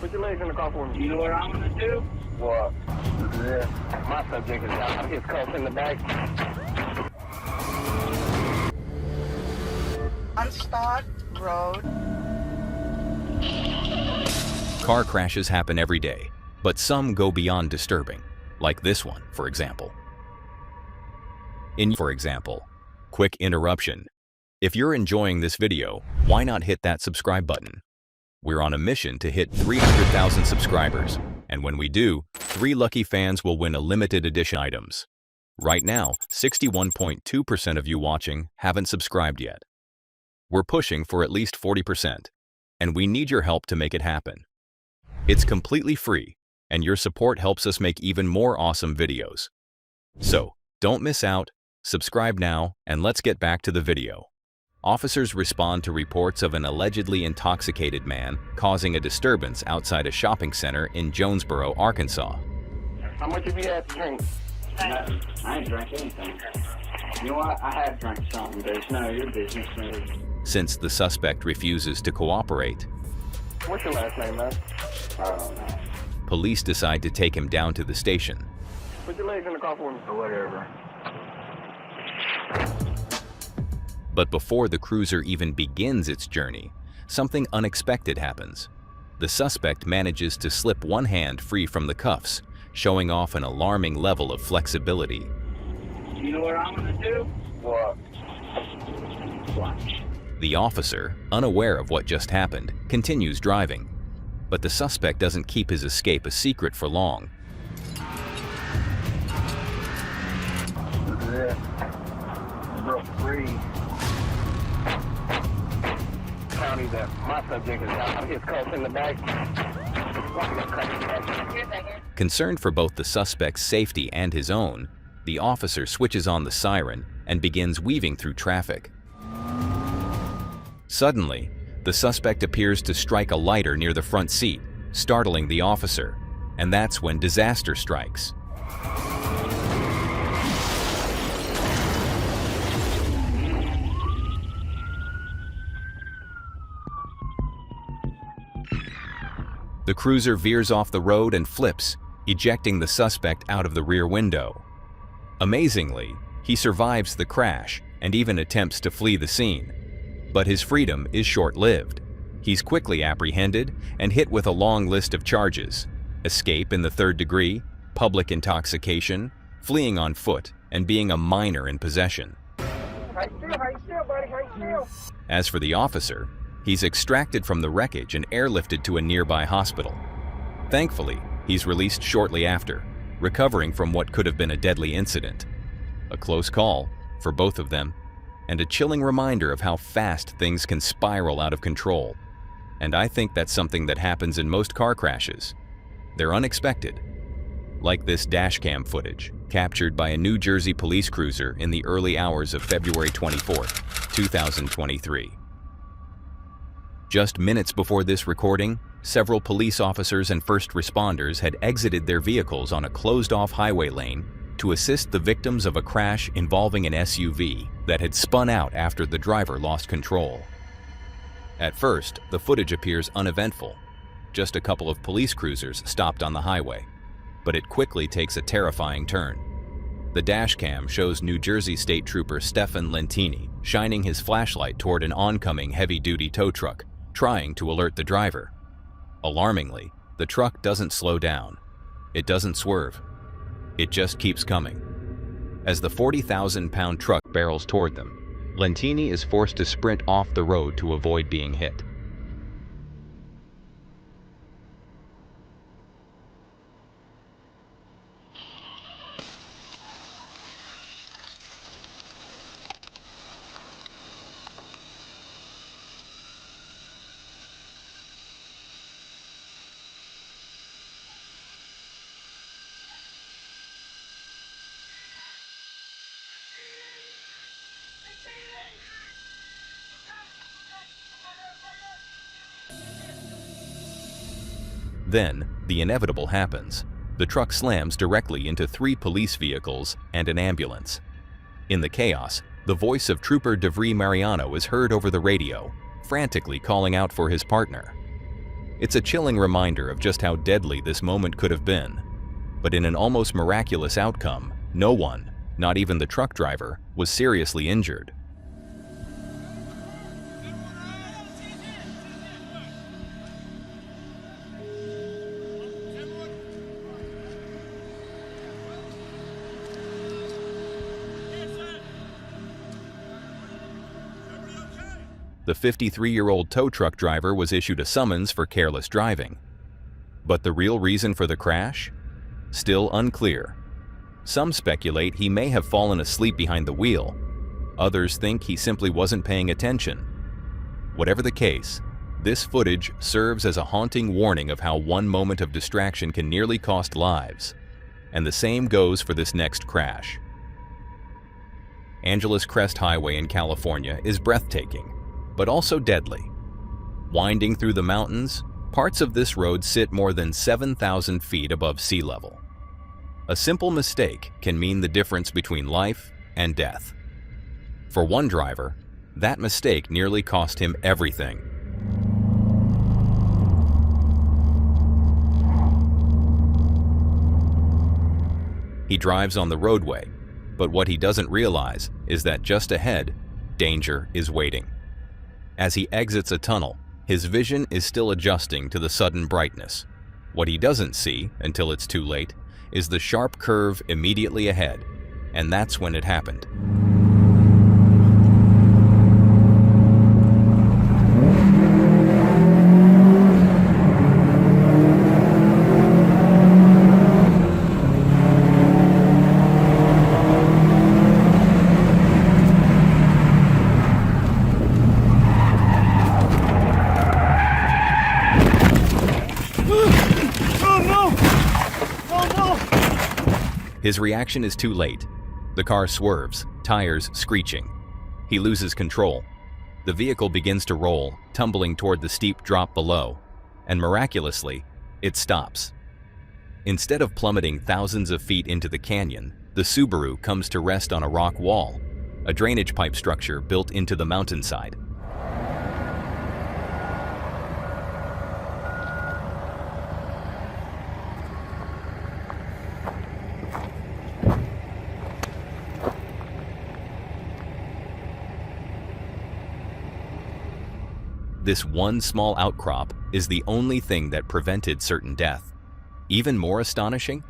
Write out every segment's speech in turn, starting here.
Put your legs in the car for me. You know what I'm gonna do? What? Yeah. My subject is out. His cuffs in the back. On Stott Road. Car crashes happen every day, but some go beyond disturbing, like this one, for example. Quick interruption. If you're enjoying this video, why not hit that subscribe button? We're on a mission to hit 300,000 subscribers, and when we do, 3 lucky fans will win a limited edition items. Right now, 61.2% of you watching haven't subscribed yet. We're pushing for at least 40%, and we need your help to make it happen. It's completely free, and your support helps us make even more awesome videos. So, don't miss out, subscribe now, and let's get back to the video. Officers respond to reports of an allegedly intoxicated man causing a disturbance outside a shopping center in Jonesboro, Arkansas. How much have you had to drink? Nothing. I ain't drank anything. You know what? I have drank something, but it's none of your business, man. Since the suspect refuses to cooperate, What's your last name, man? I don't know. police decide to take him down to the station. Put your legs in the car for me. Or whatever. But before the cruiser even begins its journey, something unexpected happens. The suspect manages to slip one hand free from the cuffs, showing off an alarming level of flexibility. You know what I'm gonna do? What? Plunge. The officer, unaware of what just happened, continues driving. But the suspect doesn't keep his escape a secret for long. Yeah. Broke free. County that my subject is out. His cuffs in the back. Concerned for both the suspect's safety and his own, the officer switches on the siren and begins weaving through traffic. Suddenly, the suspect appears to strike a lighter near the front seat, startling the officer, and that's when disaster strikes. The cruiser veers off the road and flips, ejecting the suspect out of the rear window. Amazingly, he survives the crash and even attempts to flee the scene. But his freedom is short-lived. He's quickly apprehended and hit with a long list of charges: escape in the 3rd degree, public intoxication, fleeing on foot, and being a minor in possession. As for the officer, he's extracted from the wreckage and airlifted to a nearby hospital. Thankfully, he's released shortly after, recovering from what could have been a deadly incident. A close call for both of them, and a chilling reminder of how fast things can spiral out of control. And I think that's something that happens in most car crashes. They're unexpected. Like this dashcam footage, captured by a New Jersey police cruiser in the early hours of February 24, 2023. Just minutes before this recording, several police officers and first responders had exited their vehicles on a closed-off highway lane to assist the victims of a crash involving an SUV that had spun out after the driver lost control. At first, the footage appears uneventful. Just a couple of police cruisers stopped on the highway, but it quickly takes a terrifying turn. The dashcam shows New Jersey State Trooper Stefan Lentini shining his flashlight toward an oncoming heavy-duty tow truck, trying to alert the driver. Alarmingly, the truck doesn't slow down. It doesn't swerve. It just keeps coming. As the 40,000-pound truck barrels toward them, Lentini is forced to sprint off the road to avoid being hit. Then, the inevitable happens. The truck slams directly into 3 police vehicles and an ambulance. In the chaos, the voice of Trooper DeVry Mariano is heard over the radio, frantically calling out for his partner. It's a chilling reminder of just how deadly this moment could have been. But in an almost miraculous outcome, no one, not even the truck driver, was seriously injured. The 53-year-old tow truck driver was issued a summons for careless driving. But the real reason for the crash? Still unclear. Some speculate he may have fallen asleep behind the wheel. Others think he simply wasn't paying attention. Whatever the case, this footage serves as a haunting warning of how one moment of distraction can nearly cost lives. And the same goes for this next crash. Angeles Crest Highway in California is breathtaking, but also deadly. Winding through the mountains, parts of this road sit more than 7,000 feet above sea level. A simple mistake can mean the difference between life and death. For one driver, that mistake nearly cost him everything. He drives on the roadway, but what he doesn't realize is that just ahead, danger is waiting. As he exits a tunnel, his vision is still adjusting to the sudden brightness. What he doesn't see, until it's too late, is the sharp curve immediately ahead, and that's when it happened. His reaction is too late. The car swerves, tires screeching. He loses control. The vehicle begins to roll, tumbling toward the steep drop below, and miraculously, it stops. Instead of plummeting thousands of feet into the canyon, the Subaru comes to rest on a rock wall, a drainage pipe structure built into the mountainside. This one small outcrop is the only thing that prevented certain death. Even more astonishing,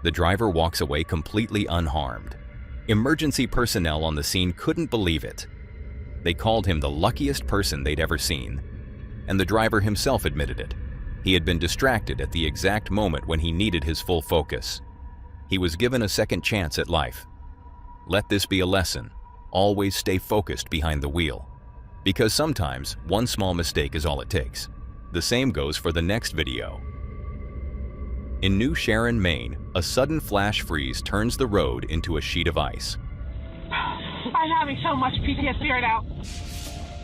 the driver walks away completely unharmed. Emergency personnel on the scene couldn't believe it. They called him the luckiest person they'd ever seen. And the driver himself admitted it. He had been distracted at the exact moment when he needed his full focus. He was given a second chance at life. Let this be a lesson. Always stay focused behind the wheel. Because sometimes, one small mistake is all it takes. The same goes for the next video. In New Sharon, Maine, a sudden flash freeze turns the road into a sheet of ice. I'm having so much PTSD right now.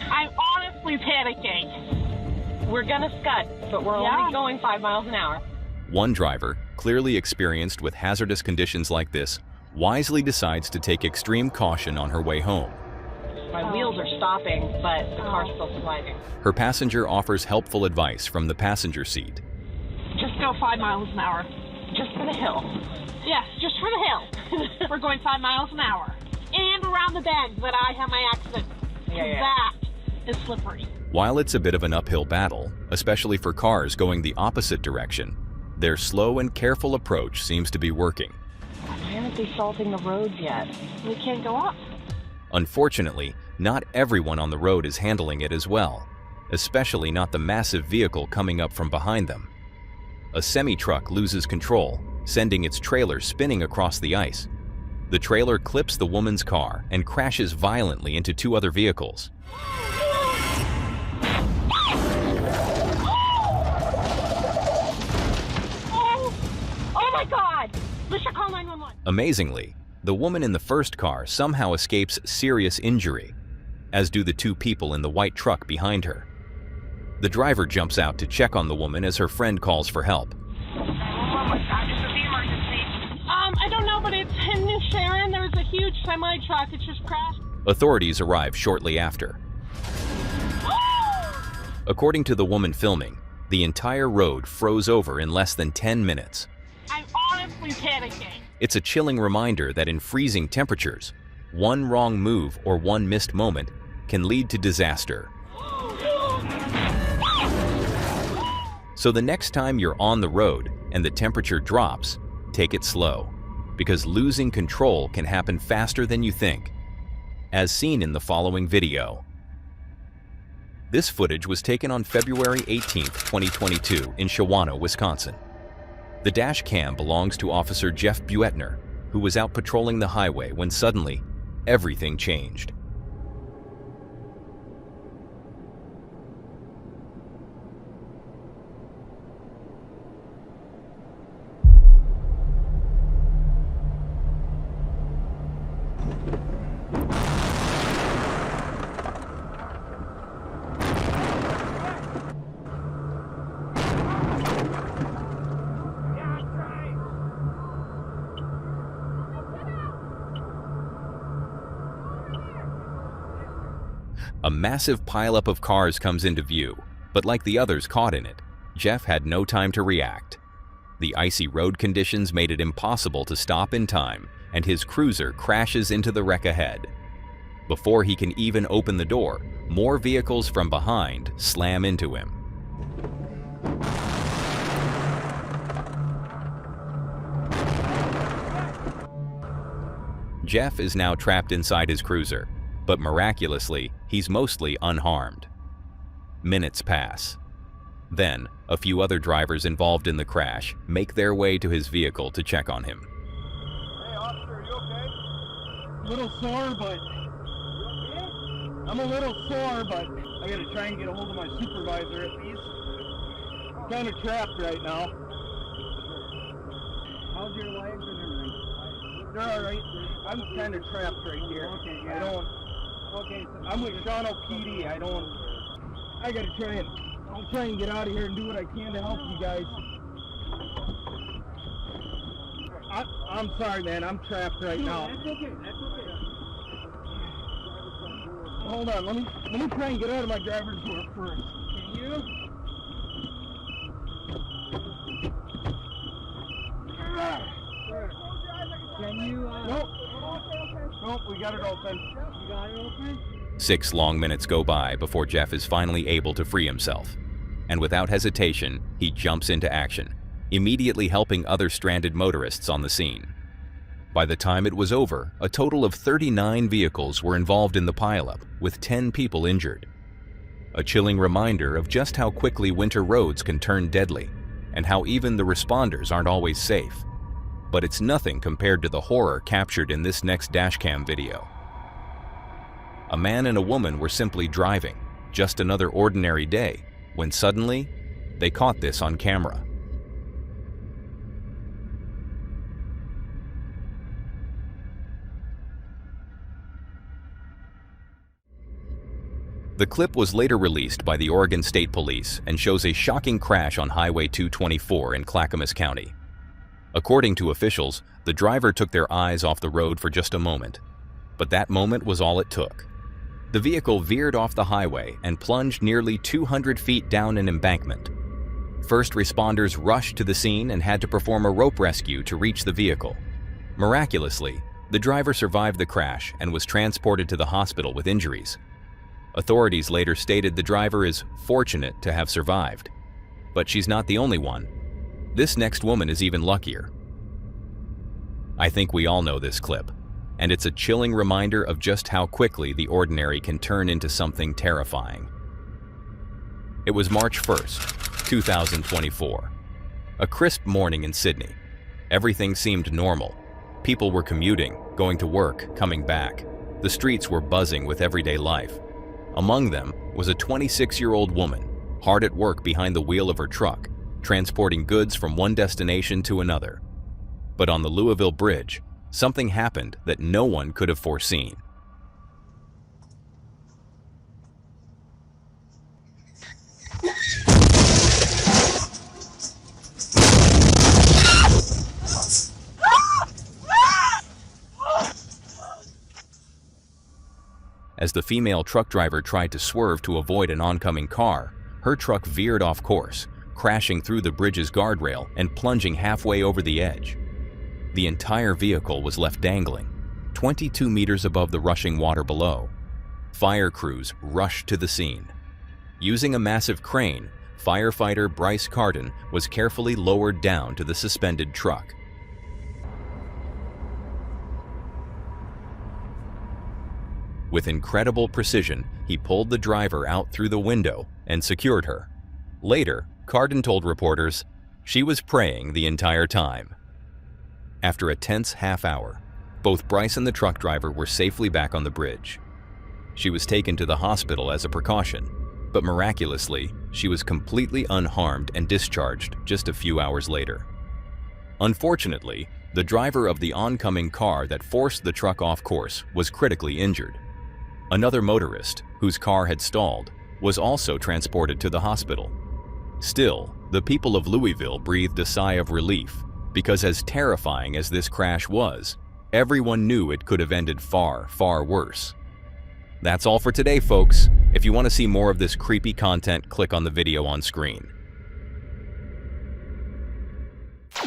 I'm honestly panicking. We're gonna scud, but we're only going 5 miles an hour. One driver, clearly experienced with hazardous conditions like this, wisely decides to take extreme caution on her way home. My wheels are stopping, but the car's still surviving. Her passenger offers helpful advice from the passenger seat. Just go 5 miles an hour. Just for the hill. Yes, just for the hill. We're going 5 miles an hour. And around the bend that I had my accident. That is slippery. While it's a bit of an uphill battle, especially for cars going the opposite direction, their slow and careful approach seems to be working. Why aren't they salting the roads yet? We can't go up. Unfortunately, not everyone on the road is handling it as well, especially not the massive vehicle coming up from behind them. A semi-truck loses control, sending its trailer spinning across the ice. The trailer clips the woman's car and crashes violently into 2 other vehicles. Oh my God! We should call 911. Amazingly, the woman in the first car somehow escapes serious injury, as do the 2 people in the white truck behind her. The driver jumps out to check on the woman as her friend calls for help. Oh my God, this is the emergency. I don't know, but it's in New Sharon. There's a huge semi-truck. It just crashed. Authorities arrive shortly after. According to the woman filming, The entire road froze over in less than 10 minutes. I'm honestly panicking. It's a chilling reminder that in freezing temperatures, one wrong move or one missed moment can lead to disaster. So the next time you're on the road and the temperature drops, take it slow, because losing control can happen faster than you think, as seen in the following video. This footage was taken on February 18, 2022 in Shawano, Wisconsin. The dash cam belongs to Officer Jeff Buettner, who was out patrolling the highway when suddenly everything changed. A massive pileup of cars comes into view, but like the others caught in it, Jeff had no time to react. The icy road conditions made it impossible to stop in time, and his cruiser crashes into the wreck ahead. Before he can even open the door, more vehicles from behind slam into him. Jeff is now trapped inside his cruiser, but miraculously, he's mostly unharmed. Minutes pass. Then, a few other drivers involved in the crash make their way to his vehicle to check on him. Hey, officer, are you okay? A little sore, but I'm a little sore, but I gotta try and get a hold of my supervisor at least. I'm kind of trapped right now. How's your legs and everything? They're all right. I'm kind of trapped right here. Okay, yeah. I'm with Shawano PD. I gotta try and get out of here and do what I can to help you guys. I'm sorry, man. I'm trapped right now. That's okay. Hold on. Let me try and get out of my driver's door first. Can you? Can you? Nope. Nope. We got it open. You got it open? 6 long minutes go by before Jeff is finally able to free himself. And without hesitation, he jumps into action, immediately helping other stranded motorists on the scene. By the time it was over, a total of 39 vehicles were involved in the pileup, with 10 people injured. A chilling reminder of just how quickly winter roads can turn deadly, and how even the responders aren't always safe. But it's nothing compared to the horror captured in this next dashcam video. A man and a woman were simply driving, just another ordinary day, when suddenly, they caught this on camera. The clip was later released by the Oregon State Police and shows a shocking crash on Highway 224 in Clackamas County. According to officials, the driver took their eyes off the road for just a moment, but that moment was all it took. The vehicle veered off the highway and plunged nearly 200 feet down an embankment. First responders rushed to the scene and had to perform a rope rescue to reach the vehicle. Miraculously, the driver survived the crash and was transported to the hospital with injuries. Authorities later stated the driver is fortunate to have survived. But she's not the only one. This next woman is even luckier. I think we all know this clip, and it's a chilling reminder of just how quickly the ordinary can turn into something terrifying. It was March 1st, 2024. A crisp morning in Sydney. Everything seemed normal. People were commuting, going to work, coming back. The streets were buzzing with everyday life. Among them was a 26-year-old woman, hard at work behind the wheel of her truck, transporting goods from one destination to another. But on the Louisville Bridge, something happened that no one could have foreseen. As the female truck driver tried to swerve to avoid an oncoming car, her truck veered off course, crashing through the bridge's guardrail and plunging halfway over the edge. The entire vehicle was left dangling, 22 meters above the rushing water below. Fire crews rushed to the scene. Using a massive crane, firefighter Bryce Carden was carefully lowered down to the suspended truck. With incredible precision, he pulled the driver out through the window and secured her. Later, Carden told reporters, "She was praying the entire time." After a tense half hour, both Bryce and the truck driver were safely back on the bridge. She was taken to the hospital as a precaution, but miraculously, she was completely unharmed and discharged just a few hours later. Unfortunately, the driver of the oncoming car that forced the truck off course was critically injured. Another motorist, whose car had stalled, was also transported to the hospital. Still, the people of Louisville breathed a sigh of relief, because as terrifying as this crash was, everyone knew it could have ended far, far worse. That's all for today, folks. If you want to see more of this creepy content, click on the video on screen.